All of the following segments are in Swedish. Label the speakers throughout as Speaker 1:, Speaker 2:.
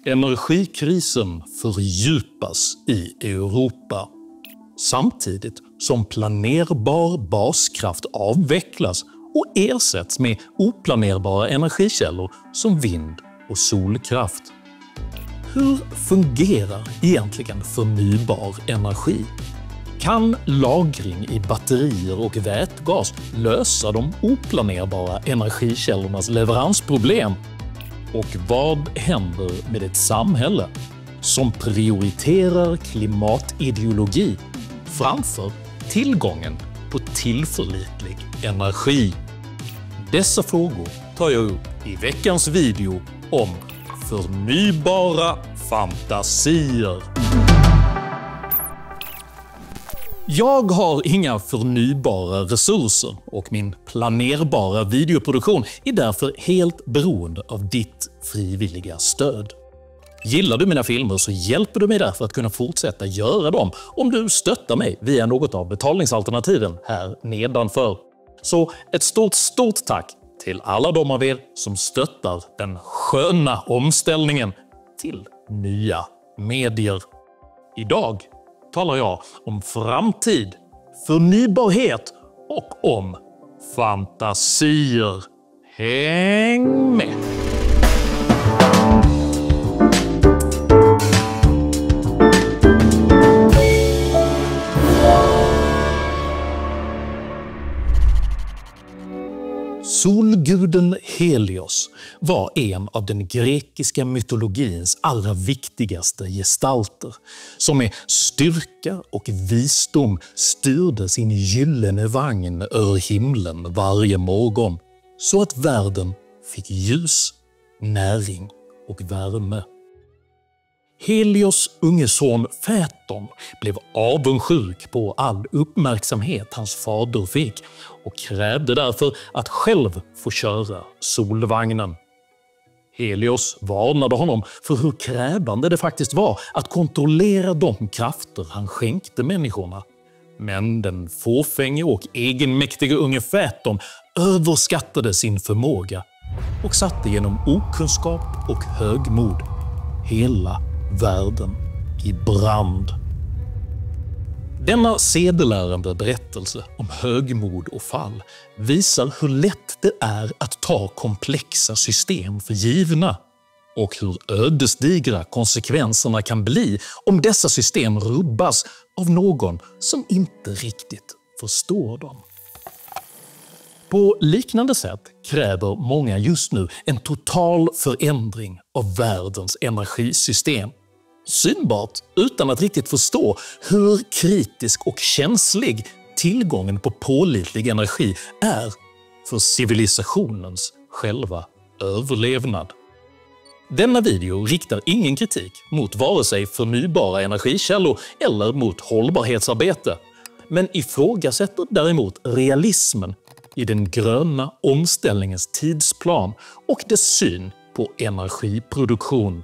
Speaker 1: Energikrisen fördjupas i Europa. Samtidigt som planerbar baskraft avvecklas och ersätts med oplanerbara energikällor som vind- och solkraft. Hur fungerar egentligen förnybar energi? Kan lagring i batterier och vätgas lösa de oplanerbara energikällornas leveransproblem? Och vad händer med ett samhälle som prioriterar klimatideologi framför tillgången på tillförlitlig energi? Dessa frågor tar jag upp i veckans video om förnybara fantasier. Jag har inga förnybara resurser och min planerbara videoproduktion är därför helt beroende av ditt frivilliga stöd. Gillar du mina filmer så hjälper du mig därför att kunna fortsätta göra dem om du stöttar mig via något av betalningsalternativen här nedanför. Så ett stort tack till alla de av er som stöttar den sköna omställningen till nya medier. Idag talar jag om framtid, förnybarhet och om fantasier. Häng med! Solguden Helios var en av den grekiska mytologins allra viktigaste gestalter, som med styrka och visdom styrde sin gyllene vagn över himlen varje morgon, så att världen fick ljus, näring och värme. Helios unge son Phaeton blev avundsjuk på all uppmärksamhet hans fader fick och krävde därför att själv få köra solvagnen. Helios varnade honom för hur krävande det faktiskt var att kontrollera de krafter han skänkte människorna. Men den fåfänge och egenmäktige unge Phaeton överskattade sin förmåga och satte genom okunskap och högmod hela världen i brand. Denna sedelärande berättelse om högmod och fall visar hur lätt det är att ta komplexa system för givna och hur ödesdigra konsekvenserna kan bli om dessa system rubbas av någon som inte riktigt förstår dem. På liknande sätt kräver många just nu en total förändring av världens energisystem. Synbart utan att riktigt förstå hur kritisk och känslig tillgången på pålitlig energi är för civilisationens själva överlevnad. Denna video riktar ingen kritik mot vare sig förnybara energikällor eller mot hållbarhetsarbete, men ifrågasätter däremot realismen i den gröna omställningens tidsplan och dess syn på energiproduktion.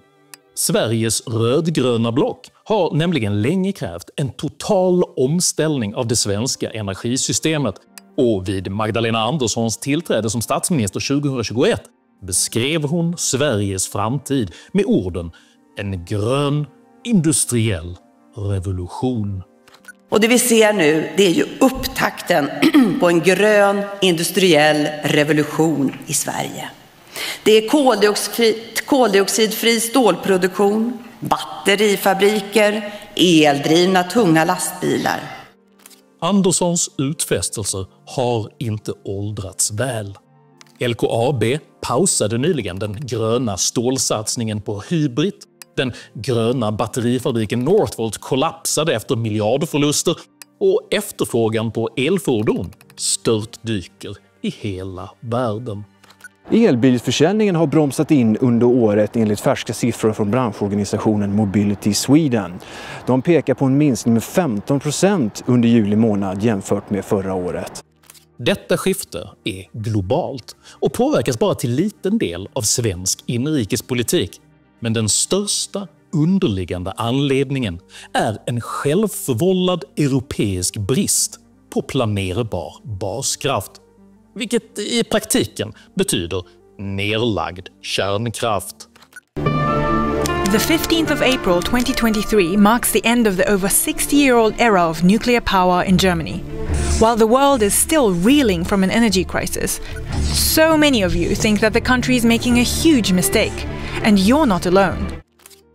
Speaker 1: Sveriges rödgröna block har nämligen länge krävt en total omställning av det svenska energisystemet, och vid Magdalena Anderssons tillträde som statsminister 2021 beskrev hon Sveriges framtid med orden "en grön industriell revolution".
Speaker 2: Och det vi ser nu, det är ju upptakten på en grön industriell revolution i Sverige. Det är koldioxidfri stålproduktion, batterifabriker, eldrivna tunga lastbilar.
Speaker 1: Anderssons utfästelser har inte åldrats väl. LKAB pausade nyligen den gröna stålsatsningen på Hybrid. Den gröna batterifabriken Northvolt kollapsade efter miljardförluster och efterfrågan på elfordon störtdyker i hela världen.
Speaker 3: Elbilsförsäljningen har bromsat in under året enligt färska siffror från branschorganisationen Mobility Sweden. De pekar på en minskning med 15% under juli månad jämfört med förra året.
Speaker 1: Detta skifte är globalt och påverkas bara till liten del av svensk inrikespolitik. Men den största underliggande anledningen är en självförvållad europeisk brist på planerbar baskraft. Vilket i praktiken betyder nerlagd kärnkraft.
Speaker 4: The 15th of April 2023 marks the end of the over 60-year-old era of nuclear power in Germany. While the world is still reeling from an energy crisis, so many of you think that the country is making a huge mistake, and you're not alone.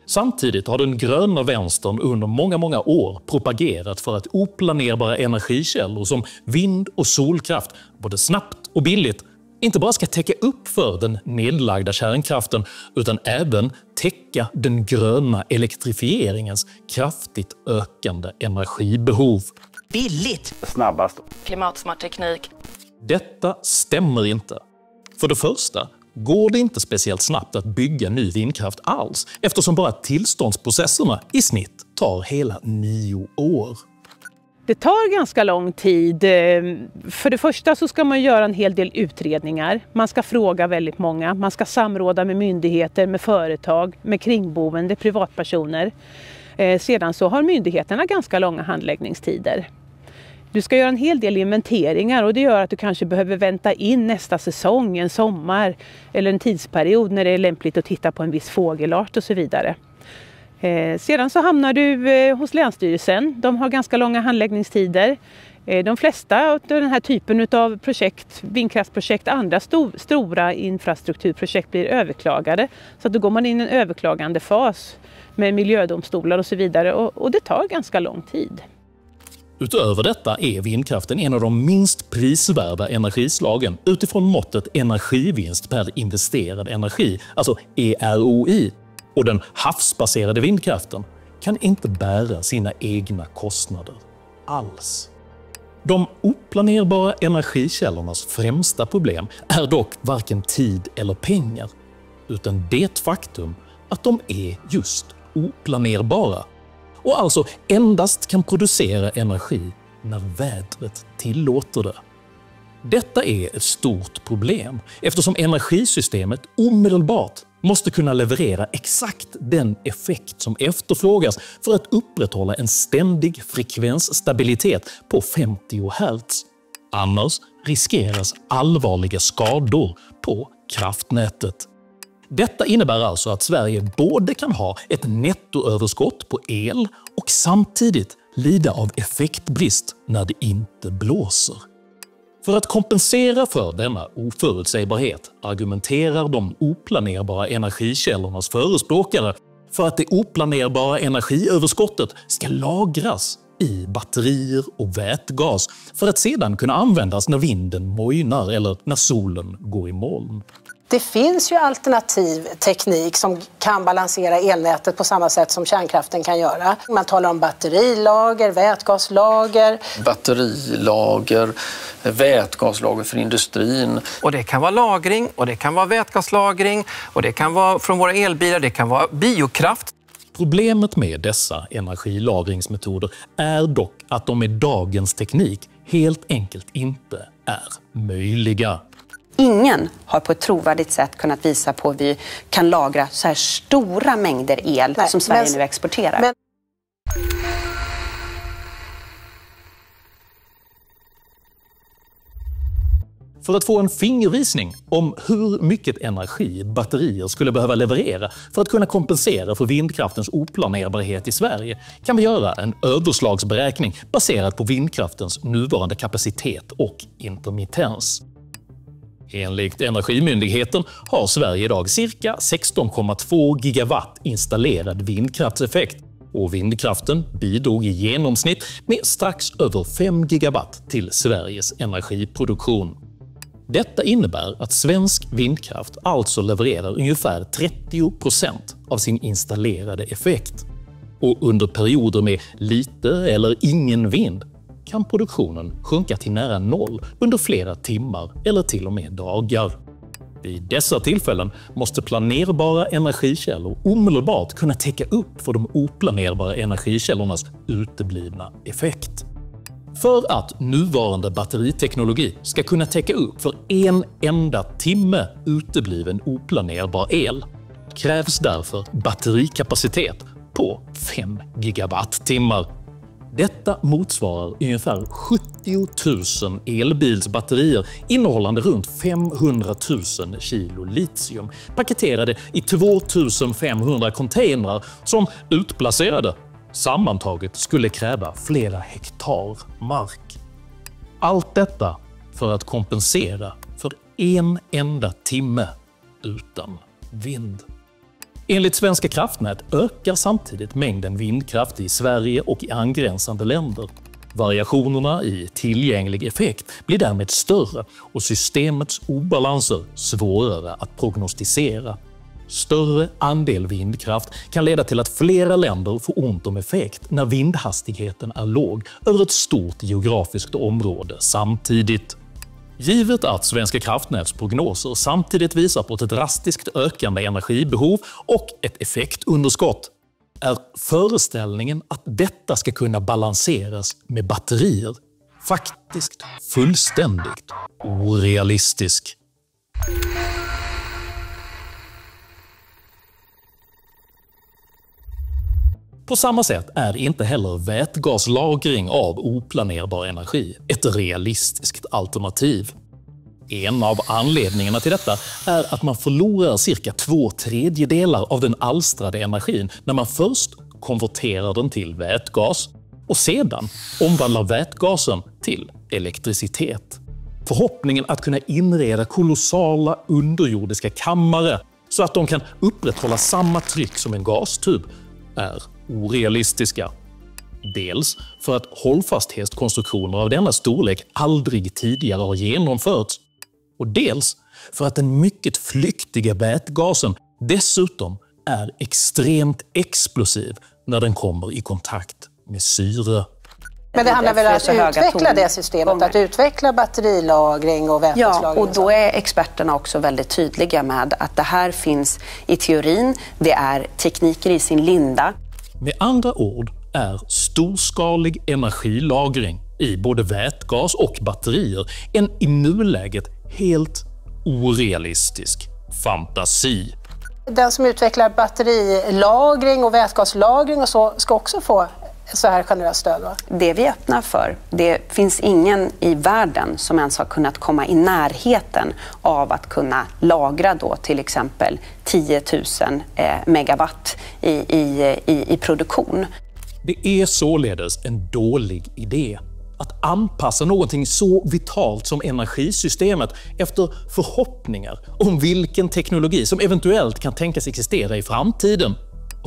Speaker 1: Samtidigt har den gröna vänstern under många år propagerat för att oplanerbara energikällor som vind- och solkraft, både snabbt och billigt, inte bara ska täcka upp för den nedlagda kärnkraften utan även täcka den gröna elektrifieringens kraftigt ökande energibehov.
Speaker 5: Billigt,
Speaker 6: snabbast,
Speaker 5: klimatsmart teknik.
Speaker 1: Detta stämmer inte. För det första går det inte speciellt snabbt att bygga ny vindkraft alls, eftersom bara tillståndsprocesserna i snitt tar hela 9 år.
Speaker 7: Det tar ganska lång tid. För det första så ska man göra en hel del utredningar. Man ska fråga väldigt många. Man ska samråda med myndigheter, med företag, med kringboende, privatpersoner. Sedan så har myndigheterna ganska långa handläggningstider. Du ska göra en hel del inventeringar och det gör att du kanske behöver vänta in nästa säsong, en sommar eller en tidsperiod när det är lämpligt att titta på en viss fågelart och så vidare. Sedan så hamnar du hos Länsstyrelsen. De har ganska långa handläggningstider. De flesta av den här typen av projekt, vindkraftsprojekt, andra stora infrastrukturprojekt blir överklagade. Så att då går man in i en överklagandefas med miljödomstolar och så vidare och det tar ganska lång tid.
Speaker 1: Utöver detta är vindkraften en av de minst prisvärda energislagen utifrån måttet energivinst per investerad energi, alltså EROI. Och den havsbaserade vindkraften kan inte bära sina egna kostnader alls. De oplanerbara energikällornas främsta problem är dock varken tid eller pengar, utan det faktum att de är just oplanerbara och alltså endast kan producera energi när vädret tillåter det. Detta är ett stort problem eftersom energisystemet omedelbart måste kunna leverera exakt den effekt som efterfrågas för att upprätthålla en ständig frekvensstabilitet på 50 Hz. Annars riskeras allvarliga skador på kraftnätet. Detta innebär alltså att Sverige både kan ha ett nettoöverskott på el och samtidigt lida av effektbrist när det inte blåser. För att kompensera för denna oförutsägbarhet argumenterar de oplanerbara energikällornas förespråkare för att det oplanerbara energiöverskottet ska lagras i batterier och vätgas för att sedan kunna användas när vinden mojnar eller när solen går i moln.
Speaker 8: Det finns ju alternativ teknik som kan balansera elnätet på samma sätt som kärnkraften kan göra. Man talar om batterilager, vätgaslager.
Speaker 9: Batterilager, vätgaslager för industrin.
Speaker 10: Och det kan vara lagring och det kan vara vätgaslagring och det kan vara från våra elbilar, det kan vara biokraft.
Speaker 1: Problemet med dessa energilagringsmetoder är dock att de med dagens teknik helt enkelt inte är möjliga.
Speaker 2: Ingen har på ett trovärdigt sätt kunnat visa på att vi kan lagra så här stora mängder el som Sverige nu exporterar.
Speaker 1: För att få en fingervisning om hur mycket energi batterier skulle behöva leverera för att kunna kompensera för vindkraftens oplanerbarhet i Sverige kan vi göra en överslagsberäkning baserad på vindkraftens nuvarande kapacitet och intermittens. Enligt Energimyndigheten har Sverige idag cirka 16,2 gigawatt installerad vindkraftseffekt och vindkraften bidrog i genomsnitt med strax över 5 gigawatt till Sveriges energiproduktion. Detta innebär att svensk vindkraft alltså levererar ungefär 30% av sin installerade effekt. Och under perioder med lite eller ingen vind kan produktionen sjunka till nära noll under flera timmar eller till och med dagar. Vid dessa tillfällen måste planerbara energikällor omedelbart kunna täcka upp för de oplanerbara energikällornas uteblivna effekt. För att nuvarande batteriteknologi ska kunna täcka upp för en enda timme utebliven oplanerbar el krävs därför batterikapacitet på 5 gigawattimmar. Detta motsvarar ungefär 70 000 elbilsbatterier innehållande runt 500 000 kilo litium paketerade i 2500 containrar som utplacerade sammantaget skulle kräva flera hektar mark. Allt detta för att kompensera för en enda timme utan vind. Enligt Svenska kraftnät ökar samtidigt mängden vindkraft i Sverige och i angränsande länder. Variationerna i tillgänglig effekt blir därmed större och systemets obalanser svårare att prognostisera. Större andel vindkraft kan leda till att flera länder får ont om effekt när vindhastigheten är låg över ett stort geografiskt område samtidigt. Givet att Svenska kraftnäts prognoser samtidigt visar på ett drastiskt ökande energibehov och ett effektunderskott är föreställningen att detta ska kunna balanseras med batterier faktiskt fullständigt orealistisk. På samma sätt är inte heller vätgaslagring av oplanerbar energi ett realistiskt alternativ. En av anledningarna till detta är att man förlorar cirka 2/3 av den alstrade energin när man först konverterar den till vätgas och sedan omvandlar vätgasen till elektricitet. Förhoppningen att kunna inreda kolossala underjordiska kammare så att de kan upprätthålla samma tryck som en gastub är orealistiska. Dels för att hållfasthetskonstruktioner av denna storlek aldrig tidigare har genomförts och dels för att den mycket flyktiga vätgasen dessutom är extremt explosiv när den kommer i kontakt med syre.
Speaker 8: Men det handlar väl om att utveckla det systemet, att utveckla batterilagring och vätgaslagring?
Speaker 6: Ja, och då är experterna också väldigt tydliga med att det här finns i teorin, det är tekniker i sin linda.
Speaker 1: Med andra ord är storskalig energilagring i både vätgas och batterier en i nuläget helt orealistisk fantasi.
Speaker 8: Den som utvecklar batterilagring och vätgaslagring och så ska också få så här generöst stöd, va?
Speaker 6: Det vi öppnar för, det finns ingen i världen som ens har kunnat komma i närheten av att kunna lagra då till exempel 10 000 megawatt i produktion.
Speaker 1: Det är således en dålig idé att anpassa någonting så vitalt som energisystemet efter förhoppningar om vilken teknologi som eventuellt kan tänkas existera i framtiden,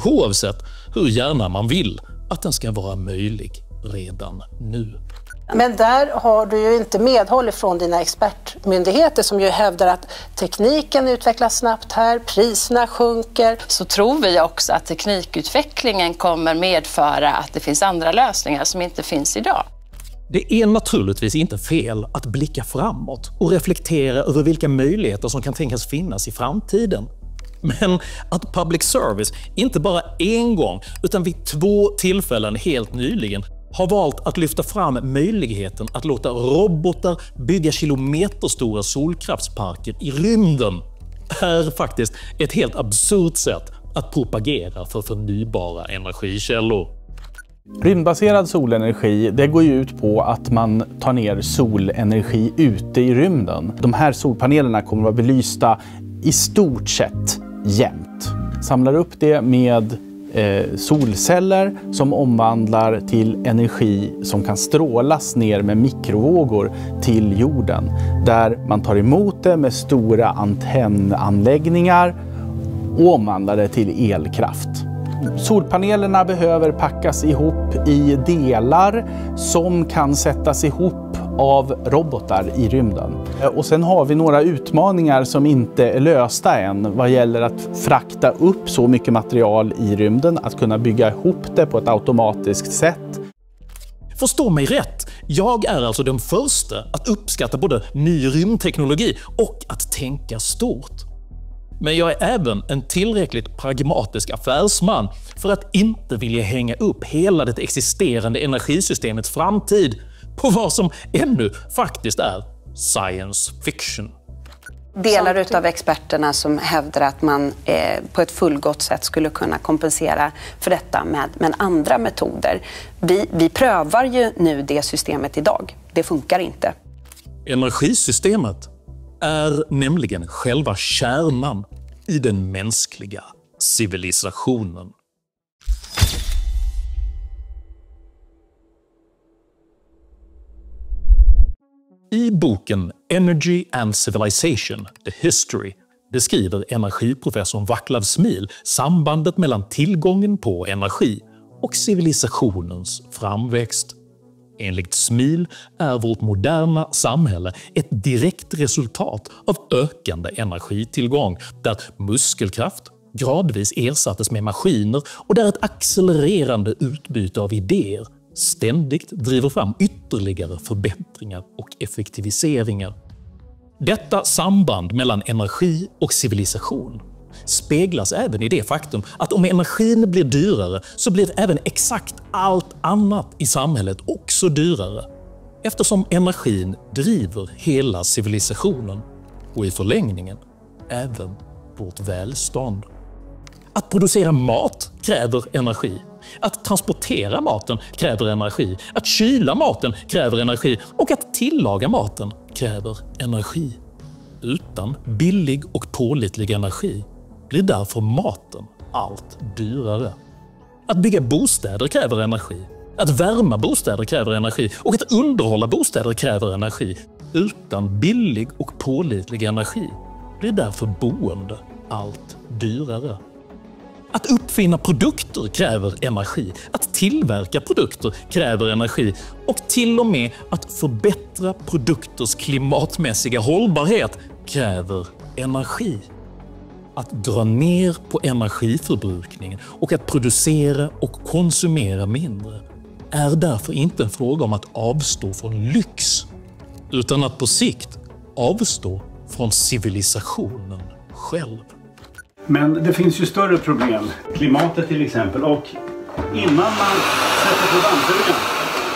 Speaker 1: oavsett hur gärna man vill att den ska vara möjlig redan nu.
Speaker 8: Men där har du ju inte medhåll från dina expertmyndigheter som ju hävdar att tekniken utvecklas snabbt här, priserna sjunker.
Speaker 5: Så tror vi också att teknikutvecklingen kommer medföra att det finns andra lösningar som inte finns idag.
Speaker 1: Det är naturligtvis inte fel att blicka framåt och reflektera över vilka möjligheter som kan tänkas finnas i framtiden. Men att public service inte bara en gång utan vid 2 tillfällen helt nyligen har valt att lyfta fram möjligheten att låta robotar bygga kilometerstora solkraftsparker i rymden är faktiskt ett helt absurt sätt att propagera för förnybara energikällor.
Speaker 11: Rymdbaserad solenergi, det går ju ut på att man tar ner solenergi ute i rymden. De här solpanelerna kommer att vara belysta i stort sett jämt. Samlar upp det med solceller som omvandlar till energi som kan strålas ner med mikrovågor till jorden. Där man tar emot det med stora antennanläggningar och omvandlar det till elkraft. Solpanelerna behöver packas ihop i delar som kan sättas ihop av robotar i rymden. Och sen har vi några utmaningar som inte är lösta än vad gäller att frakta upp så mycket material i rymden, att kunna bygga ihop det på ett automatiskt sätt.
Speaker 1: Förstå mig rätt, jag är alltså den första att uppskatta både ny rymdteknologi och att tänka stort. Men jag är även en tillräckligt pragmatisk affärsman för att inte vilja hänga upp hela det existerande energisystemets framtid på vad som ännu faktiskt är science fiction.
Speaker 6: Delar utav experterna som hävdar att man på ett fullgott sätt skulle kunna kompensera för detta med andra metoder. Vi prövar ju nu det systemet idag. Det funkar inte.
Speaker 1: Energisystemet är nämligen själva kärnan i den mänskliga civilisationen. I boken Energy and Civilization, The History beskriver energiprofessorn Vaclav Smil sambandet mellan tillgången på energi och civilisationens framväxt. Enligt Smil är vårt moderna samhälle ett direkt resultat av ökande energitillgång, där muskelkraft gradvis ersattes med maskiner och där ett accelererande utbyte av idéer ständigt driver fram ytterligare förbättringar och effektiviseringar. Detta samband mellan energi och civilisation speglas även i det faktum att om energin blir dyrare så blir även exakt allt annat i samhället också dyrare, eftersom energin driver hela civilisationen och i förlängningen även vårt välstånd. Att producera mat kräver energi. Att transportera maten kräver energi. Att kyla maten kräver energi. Och att tillaga maten kräver energi. Utan billig och pålitlig energi blir därför maten allt dyrare. Att bygga bostäder kräver energi. Att värma bostäder kräver energi. Och att underhålla bostäder kräver energi. Utan billig och pålitlig energi blir därför boende allt dyrare. Att uppfinna produkter kräver energi, att tillverka produkter kräver energi och till och med att förbättra produkters klimatmässiga hållbarhet kräver energi. Att dra ner på energiförbrukningen och att producera och konsumera mindre är därför inte en fråga om att avstå från lyx, utan att på sikt avstå från civilisationen själv.
Speaker 12: Men det finns ju större problem, klimatet till exempel, och innan man sätter på dammsugan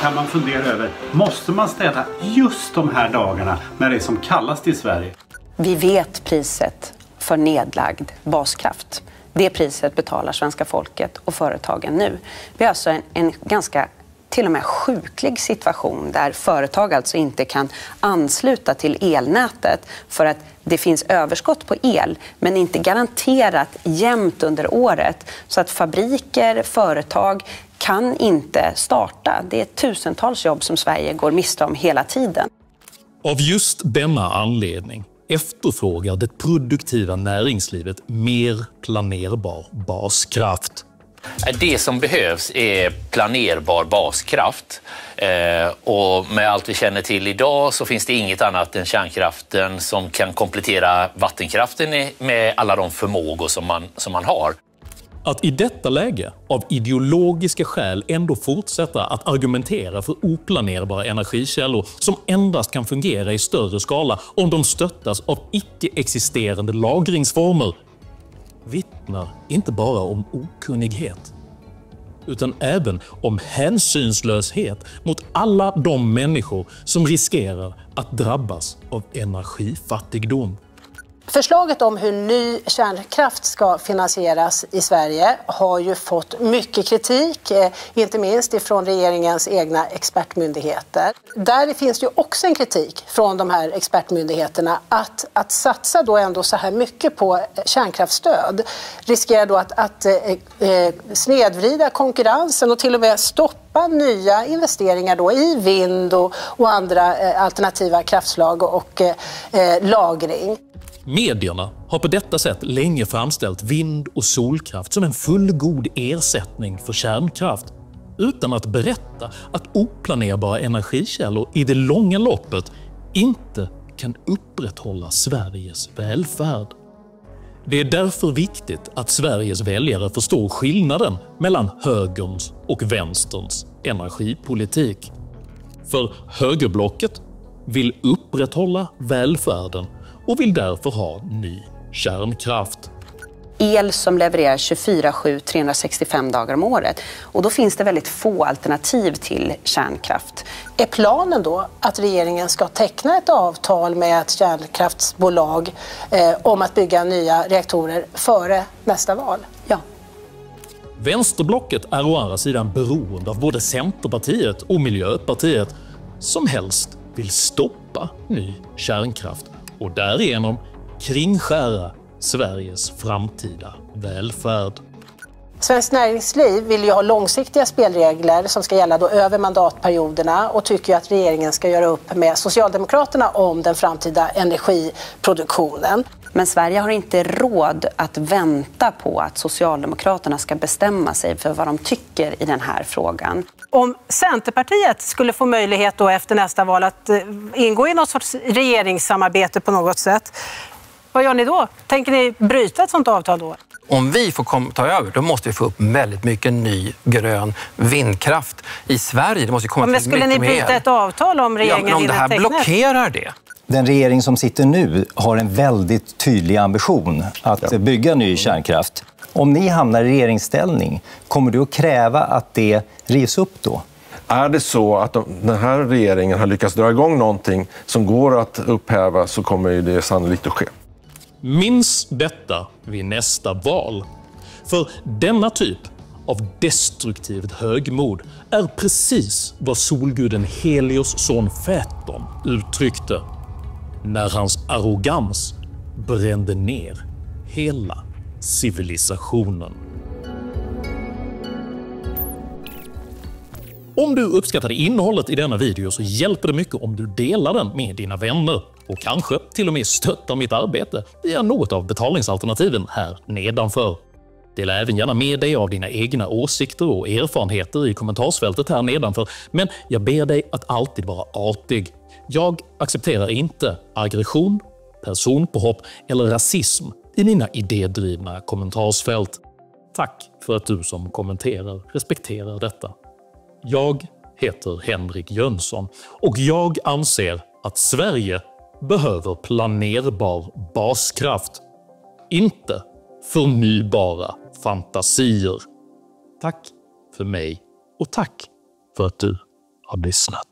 Speaker 12: kan man fundera över, måste man städa just de här dagarna när det är som kallast i Sverige?
Speaker 6: Vi vet priset för nedlagd baskraft. Det priset betalar svenska folket och företagen nu. Vi har alltså en ganska till och med sjuklig situation där företag alltså inte kan ansluta till elnätet för att det finns överskott på el men inte garanterat jämnt under året, så att fabriker, företag kan inte starta. Det är tusentals jobb som Sverige går miste om hela tiden.
Speaker 1: Av just denna anledning efterfrågar det produktiva näringslivet mer planerbar baskraft.
Speaker 13: Det som behövs är planerbar baskraft. Och med allt vi känner till idag så finns det inget annat än kärnkraften som kan komplettera vattenkraften med alla de förmågor som man har.
Speaker 1: Att i detta läge av ideologiska skäl ändå fortsätta att argumentera för oplanerbara energikällor som endast kan fungera i större skala om de stöttas av icke-existerande lagringsformer vittnar inte bara om okunnighet, utan även om hänsynslöshet mot alla de människor som riskerar att drabbas av energifattigdom.
Speaker 8: Förslaget om hur ny kärnkraft ska finansieras i Sverige har ju fått mycket kritik, inte minst ifrån regeringens egna expertmyndigheter. Där finns det ju också en kritik från de här expertmyndigheterna att satsa då ändå så här mycket på kärnkraftsstöd riskerar då att snedvrida konkurrensen och till och med stoppa nya investeringar då i vind och andra alternativa kraftslag och lagring.
Speaker 1: Medierna har på detta sätt länge framställt vind- och solkraft som en fullgod ersättning för kärnkraft, utan att berätta att oplanerbara energikällor i det långa loppet inte kan upprätthålla Sveriges välfärd. Det är därför viktigt att Sveriges väljare förstår skillnaden mellan högerns och vänsterns energipolitik. För högerblocket vill upprätthålla välfärden och vill därför ha ny kärnkraft.
Speaker 6: el som levererar 24/7, 365 dagar om året. Och då finns det väldigt få alternativ till kärnkraft.
Speaker 8: Är planen då att regeringen ska teckna ett avtal med ett kärnkraftsbolag om att bygga nya reaktorer före nästa val?
Speaker 6: Ja.
Speaker 1: Vänsterblocket är å andra sidan beroende av både Centerpartiet och Miljöpartiet som helst vill stoppa ny kärnkraft och därigenom kringskära Sveriges framtida välfärd.
Speaker 8: Svenskt näringsliv vill ju ha långsiktiga spelregler som ska gälla då över mandatperioderna och tycker att regeringen ska göra upp med Socialdemokraterna om den framtida energiproduktionen.
Speaker 6: Men Sverige har inte råd att vänta på att Socialdemokraterna ska bestämma sig för vad de tycker i den här frågan.
Speaker 8: Om Centerpartiet skulle få möjlighet då efter nästa val att ingå i något sorts regeringssamarbete på något sätt, vad gör ni då? Tänker ni bryta ett sådant avtal då?
Speaker 10: Om vi får ta över, då måste vi få upp väldigt mycket ny grön vindkraft i Sverige. Det måste komma till mycket mer.
Speaker 8: Men skulle ni bryta ett avtal om regeringen
Speaker 10: men om det här blockerar det?
Speaker 14: Den regering som sitter nu har en väldigt tydlig ambition att bygga ny kärnkraft. Om ni hamnar i regeringsställning, kommer du att kräva att det rivs upp då?
Speaker 15: Är det så att den här regeringen har lyckats dra igång någonting som går att upphäva, så kommer det sannolikt att ske.
Speaker 1: Minns detta vid nästa val. För denna typ av destruktivt högmod är precis vad solguden Helios son Phaeton uttryckte när hans arrogans brände ner hela civilisationen. Om du uppskattade innehållet i denna video så hjälper det mycket om du delar den med dina vänner och kanske till och med stöttar mitt arbete via något av betalningsalternativen här nedanför. Dela även gärna med dig av dina egna åsikter och erfarenheter i kommentarsfältet här nedanför, men jag ber dig att alltid vara artig. Jag accepterar inte aggression, personpåhopp eller rasism i mina idédrivna kommentarsfält. Tack för att du som kommenterar respekterar detta. Jag heter Henrik Jönsson och jag anser att Sverige behöver planerbar baskraft, inte förnybara fantasier. Tack för mig och tack för att du har lyssnat.